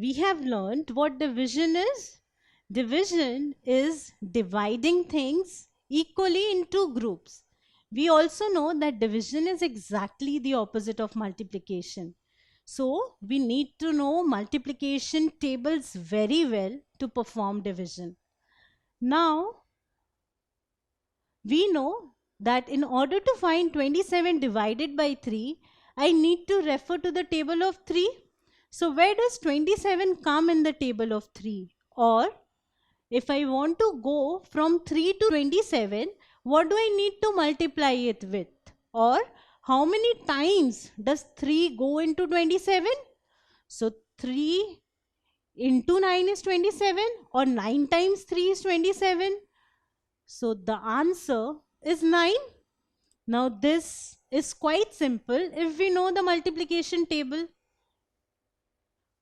we have learned what division is. Division is dividing things equally into groups. We also know that division is exactly the opposite of multiplication. So we need to know multiplication tables very well to perform division. Now we know that in order to find 27 divided by 3, I need to refer to the table of 3. So where does 27 come in the table of 3? Or if I want to go from 3 to 27, what do I need to multiply it with? Or how many times does 3 go into 27? So 3 into 9 is 27, or 9 times 3 is 27. So the answer is 9. Now this is quite simple if we know the multiplication table.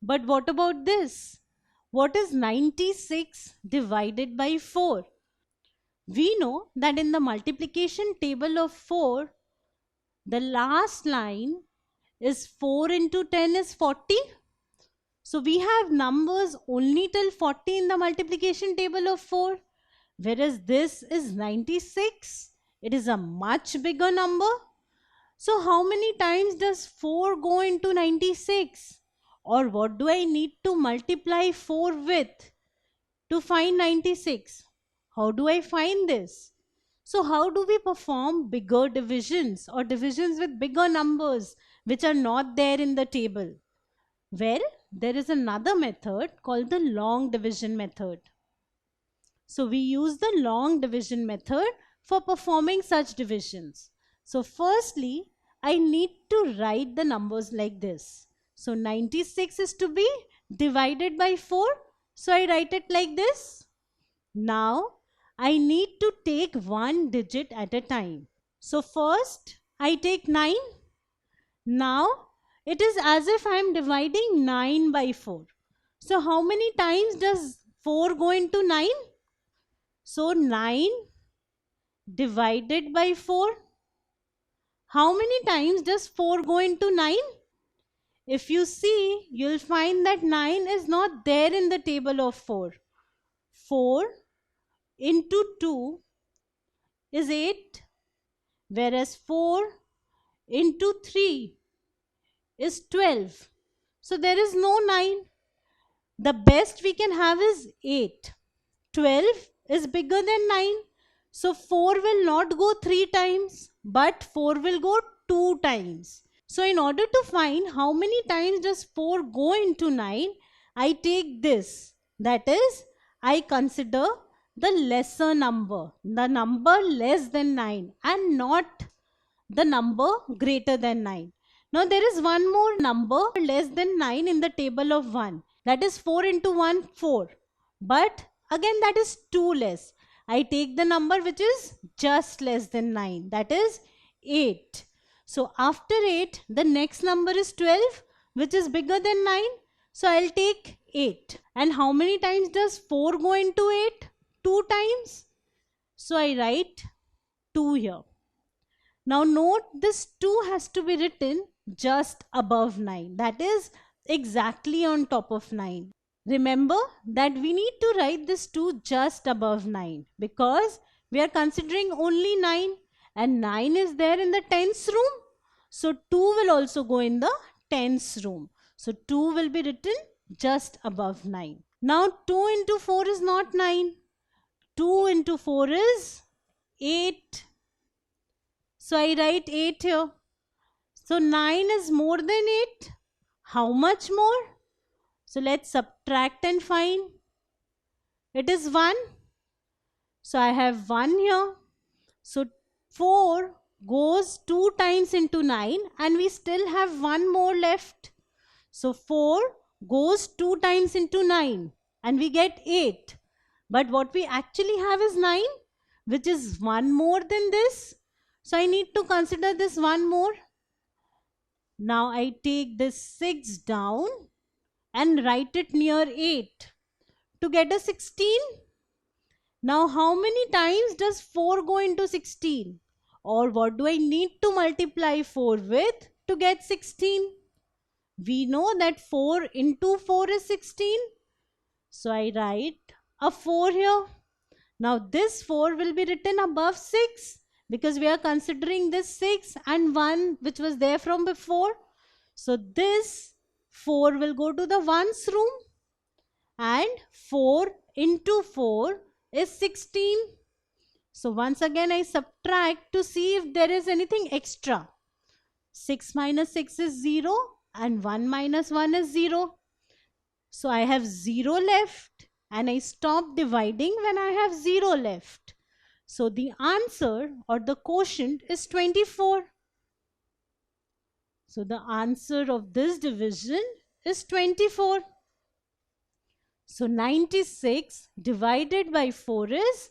But what about this? What is 96 divided by 4? We know that in the multiplication table of 4, the last line is 4 into 10 is 40. So we have numbers only till 40 in the multiplication table of 4. Whereas this is 96. It is a much bigger number. So how many times does 4 go into 96? Or what do I need to multiply 4 with to find 96? How do I find this? So how do we perform bigger divisions or divisions with bigger numbers which are not there in the table? Well, there is another method called the long division method. So we use the long division method for performing such divisions. So firstly, I need to write the numbers like this. So 96 is to be divided by 4. So I write it like this. Now I need to take one digit at a time. So first I take 9. Now it is as if I am dividing 9 by 4. So how many times does 4 go into 9? So 9 divided by 4. How many times does 4 go into 9? If you see, you'll find that 9 is not there in the table of 4. 4 into 2 is 8, whereas 4 into 3 is 12. So there is no 9. The best we can have is 8. 12 is bigger than 9. So 4 will not go 3 times, but 4 will go 2 times. So in order to find how many times does 4 go into 9, I take this. That is, I consider the lesser number, the number less than 9 and not the number greater than 9. Now there is one more number less than 9 in the table of 1. That is 4 into 1, 4. But again that is 2 less. I take the number which is just less than 9. That is 8. So after 8, the next number is 12, which is bigger than 9. So I'll take 8. And how many times does 4 go into 8? 2 times. So I write 2 here. Now note this 2 has to be written just above 9. That is exactly on top of 9. Remember that we need to write this 2 just above 9 because we are considering only 9 and 9 is there in the tens room. So 2 will also go in the tens room. So 2 will be written just above 9. Now 2 into 4 is not 9. 2 into 4 is 8. So I write 8 here. So 9 is more than 8. How much more? So let's subtract and find. It is 1. So I have 1 here. So 4 goes 2 times into 9 and we still have 1 more left. So 4 goes 2 times into 9 and we get 8. But what we actually have is 9, which is 1 more than this. So I need to consider this 1 more. Now I take this 6 down and write it near 8 to get a 16. Now how many times does 4 go into 16? Or what do I need to multiply 4 with to get 16? We know that 4 into 4 is 16. So I write a 4 here. Now this 4 will be written above 6 because we are considering this 6 and 1 which was there from before. So this 4 will go to the ones room, and 4 into 4 is 16. So once again I subtract to see if there is anything extra. 6 minus 6 is 0 and 1 minus 1 is 0. So I have 0 left, and I stop dividing when I have 0 left. So the answer or the quotient is 24. So the answer of this division is 24. So 96 divided by 4 is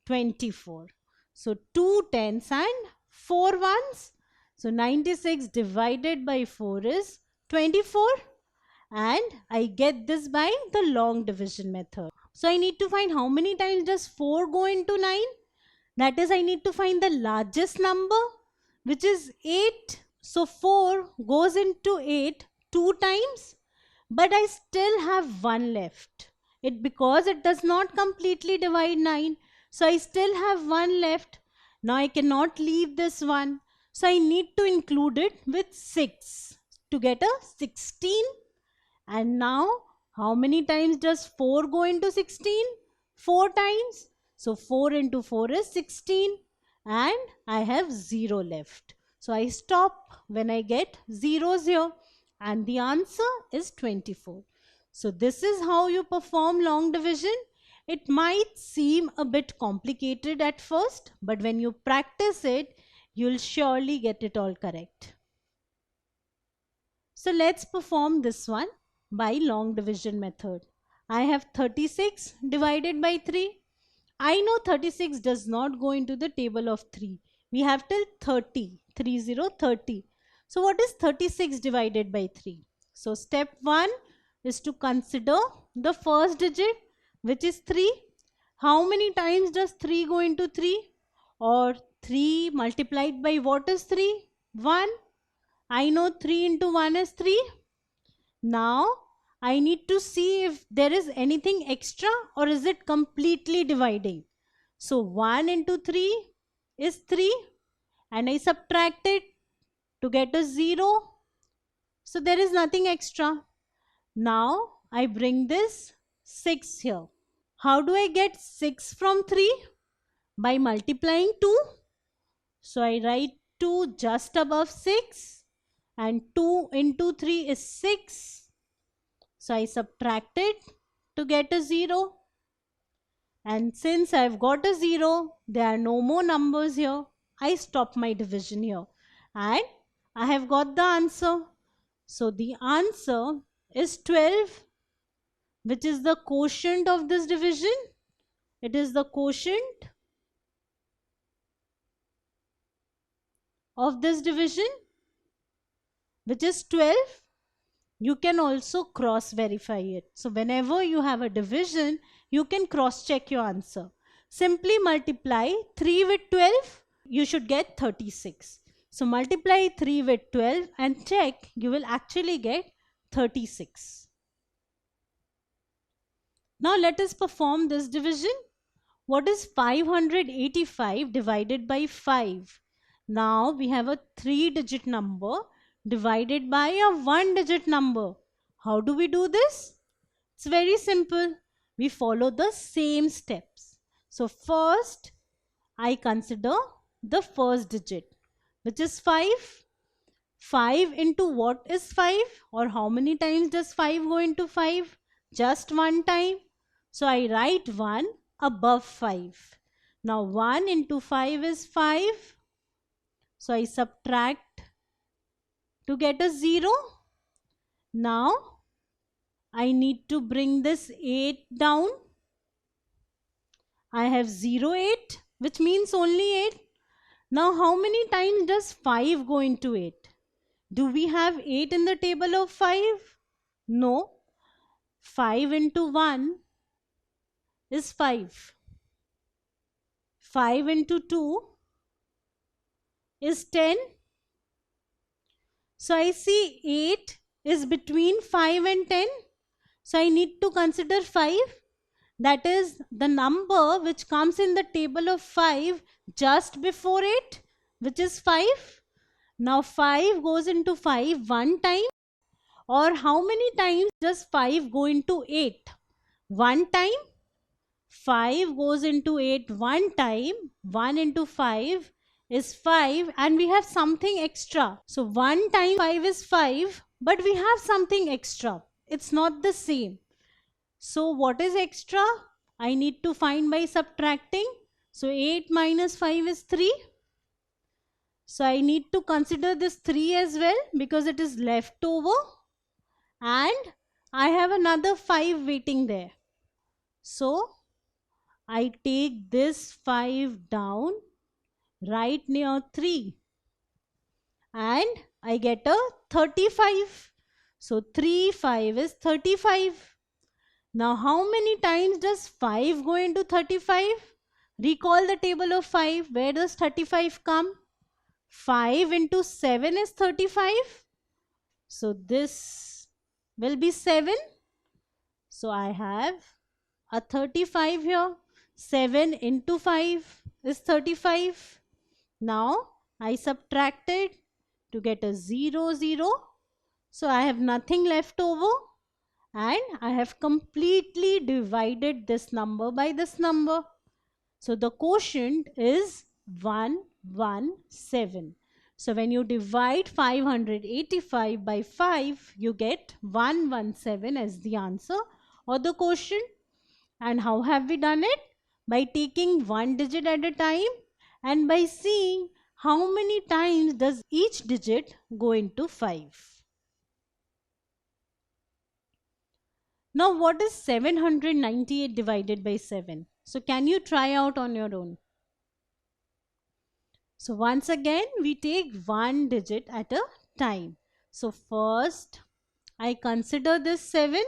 24. So 2 tens and 4 ones. So 96 divided by 4 is 24. And I get this by the long division method. So I need to find how many times does 4 go into 9. That is, I need to find the largest number, which is 8. So 4 goes into 8 2 times, but I still have 1 left. Because it does not completely divide 9. So I still have 1 left. Now I cannot leave this one. So I need to include it with 6 to get a 16. And now, how many times does 4 go into 16? 4 times. So 4 into 4 is 16. And I have 0 left. So I stop when I get zeros here. And the answer is 24. So this is how you perform long division. It might seem a bit complicated at first, but when you practice it, you'll surely get it all correct. So let's perform this one by long division method. I have 36 divided by 3. I know 36 does not go into the table of 3. We have till 30. 30. So what is 36 divided by 3? So step 1 is to consider the first digit, which is 3. How many times does 3 go into 3? Or 3 multiplied by what is 3? 1. I know 3 into 1 is 3. Now I need to see if there is anything extra or is it completely dividing. So 1 into 3 is 3, and I subtract it to get a 0. So there is nothing extra. Now I bring this 6 here. How do I get 6 from 3? By multiplying 2. So I write 2 just above 6, and 2 into 3 is 6. So I subtract it to get a 0. And since I've got a 0, there are no more numbers here. I stop my division here. And I have got the answer. So the answer is 12, which is the quotient of this division. It is the quotient of this division, which is 12. You can also cross verify it. So whenever you have a division, you can cross check your answer. Simply multiply 3 with 12, you should get 36. So multiply 3 with 12 and check, you will actually get 36. Now let us perform this division. What is 585 divided by 5? Now we have a 3-digit number divided by a 1-digit number. How do we do this? It's very simple. We follow the same steps. So first, I consider the first digit, which is 5. 5 into what is 5? Or how many times does 5 go into 5? Just one time. So I write 1 above 5. Now 1 into 5 is 5. So I subtract to get a 0. Now I need to bring this 8 down. I have 0, 8, which means only 8. Now how many times does 5 go into 8? Do we have 8 in the table of 5? No. 5 into 1 is 5. 5 into 2 is 10. So I see 8 is between 5 and 10. So I need to consider 5. That is the number which comes in the table of 5 just before it, which is 5. Now 5 goes into 5 one time, or how many times does 5 go into 8? One time. 5 goes into 8 one time. 1 into 5 is 5, and we have something extra. So 1 times 5 is 5, but we have something extra. It's not the same. So what is extra? I need to find by subtracting. So 8 minus 5 is 3. So I need to consider this 3 as well because it is left over. And I have another 5 waiting there. So I take this 5 down right near 3. And I get a 35. So 3, 5 is 35. Now how many times does 5 go into 35? Recall the table of 5. Where does 35 come? 5 into 7 is 35. So this will be 7. So I have a 35 here. 7 into 5 is 35. Now I subtracted to get a 0, 0. So I have nothing left over. And I have completely divided this number by this number. So the quotient is 117. So when you divide 585 by 5, you get 117 as the answer or the quotient. And how have we done it? By taking one digit at a time and by seeing how many times does each digit go into 5. Now what is 798 divided by 7? So can you try out on your own? So once again we take one digit at a time. So first I consider this 7.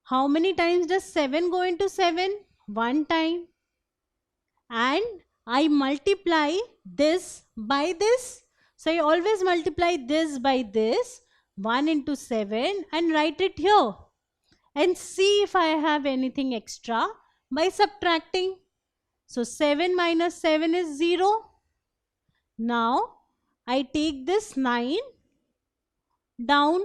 How many times does 7 go into 7? One time. And I multiply this by this. So I always multiply this by this. 1 into 7 and write it here. And see if I have anything extra by subtracting. So 7 minus 7 is 0. Now I take this 9 down.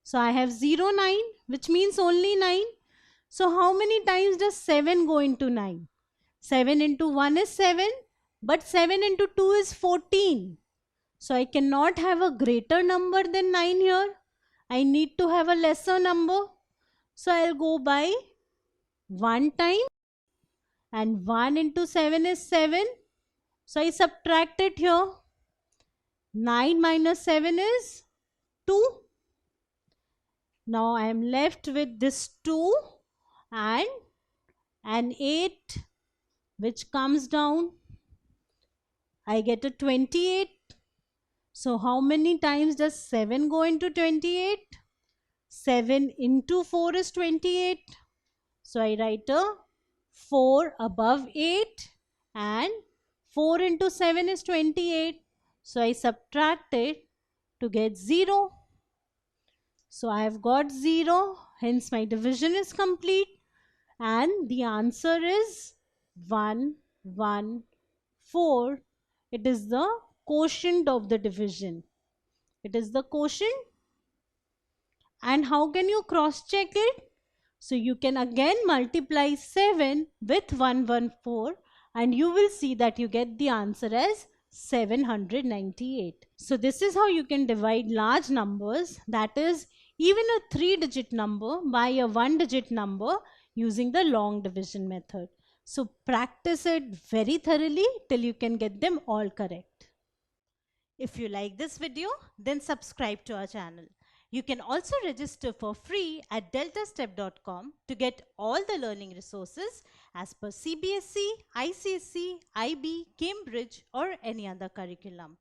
So I have 0, 9, which means only 9. So how many times does 7 go into 9? 7 into 1 is 7, but 7 into 2 is 14. So I cannot have a greater number than 9 here. I need to have a lesser number. So I'll go by 1 time, and 1 into 7 is 7. So I subtract it here. 9 minus 7 is 2. Now I am left with this 2 and an 8 which comes down. I get a 28. So how many times does 7 go into 28? 7 into 4 is 28. So I write a 4 above 8, and 4 into 7 is 28. So I subtract it to get 0. So I have got 0, hence my division is complete, and the answer is 114. It is the quotient of the division. It is the quotient. And how can you cross check it? So you can again multiply 7 with 114 and you will see that you get the answer as 798. So this is how you can divide large numbers, that is even a 3-digit number, by a 1-digit number using the long division method. So practice it very thoroughly till you can get them all correct. If you like this video, then subscribe to our channel. You can also register for free at deltastep.com to get all the learning resources as per CBSE, ICSE, IB, Cambridge or any other curriculum.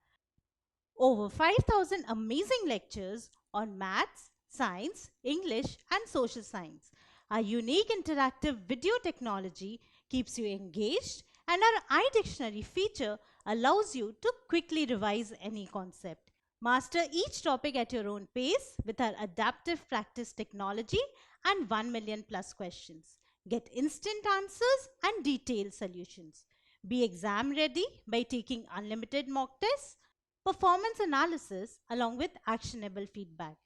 Over 5,000 amazing lectures on maths, science, English and social science. Our unique interactive video technology keeps you engaged, and our iDictionary feature allows you to quickly revise any concept. Master each topic at your own pace with our adaptive practice technology and 1 million plus questions. Get instant answers and detailed solutions. Be exam ready by taking unlimited mock tests, performance analysis along with actionable feedback,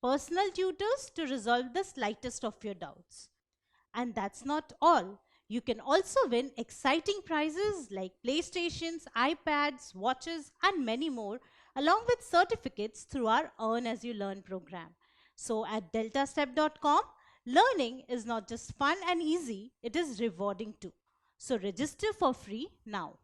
personal tutors to resolve the slightest of your doubts. And that's not all. You can also win exciting prizes like PlayStations, iPads, watches, and many more, along with certificates through our Earn as You Learn program. So at deltastep.com, learning is not just fun and easy, it is rewarding too. So register for free now.